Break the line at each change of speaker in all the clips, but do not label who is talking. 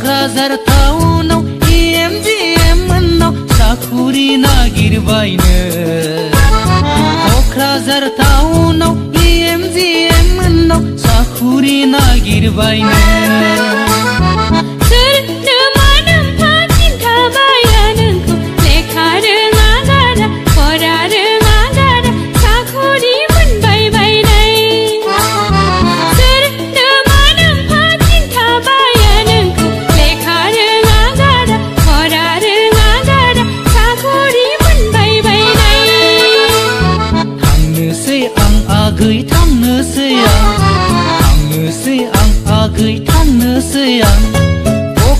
क'क्राझार टाउनाव EMGM मोन्नाव साखुरि नागिरबायनो क'क्राझार टाउनाव EMGM मोन्नाव साखुरि नागिरबायनो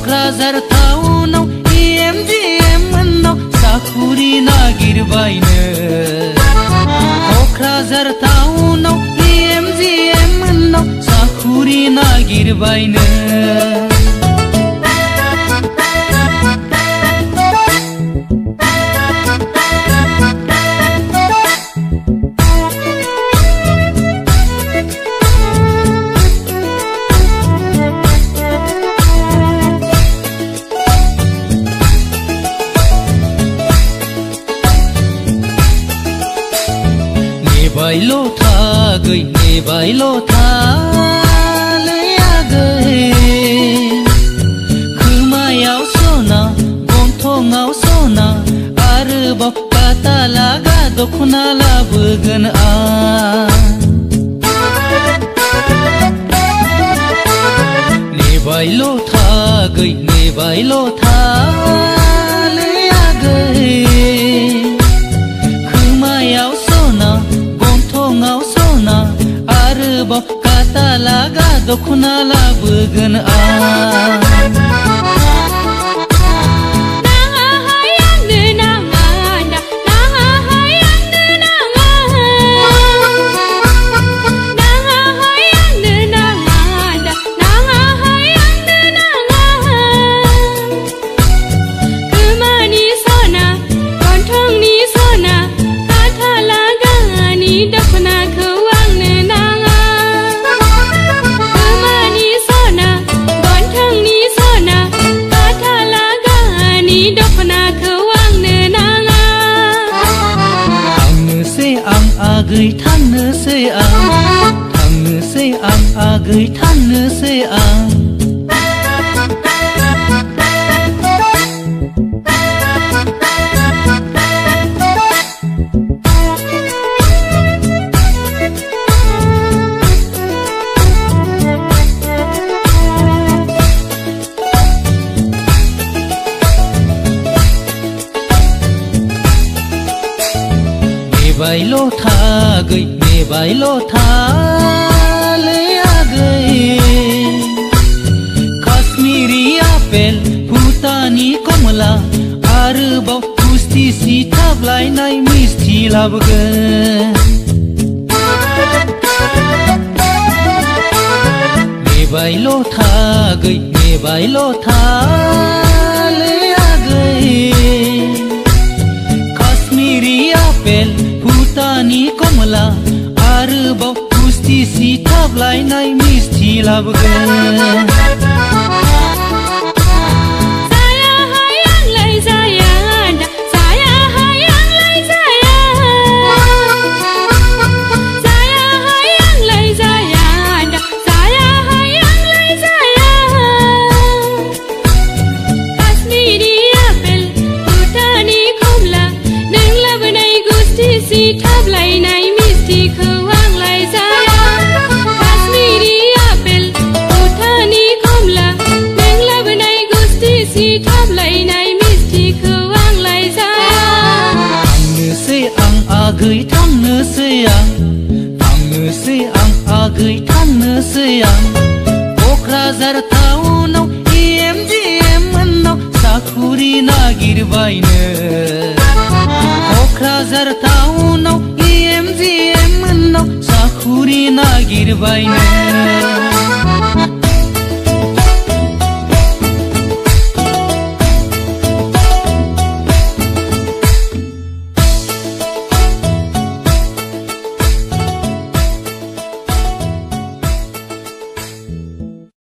Kokrajhar टाउनाव EMGM मोन्नाव साखुरि नागिरबायनो क'क्राझार टाउनाव EMGM मोन्नाव साखुरि नागिरबायनो नेबायल' थालै आगै खोमायाव सना गन्थङाव सना आरोबाव काटा लागा दख'ना लाबोगोन आं नेबायल' थालै आगै खोमायाव सना गन्थङाव सना आरोबाव काटा लागा दख'ना लाबोगोन आं थांनोसै आं आगै थांनोसै आं नेबायल' थालै आगै काश्मीरी आपेल भुटानी कमला आरोबाव गुस्थि सिथाबलायनाय मिस्थि लाबोगोन नेबायल' थालै आगै काश्मीरी आपेल भुटानी कमला आरोबाव गुस्थि सिथाबलायनाय मिस्थि लाबोगोन थांनोसै आं क'क्राझार टाउनाव EMGM मोन्नाव साखुरि नागिरबायनो क'क्राझार टाउनाव EMGM मोन्नाव साखुरि नागिरबायनो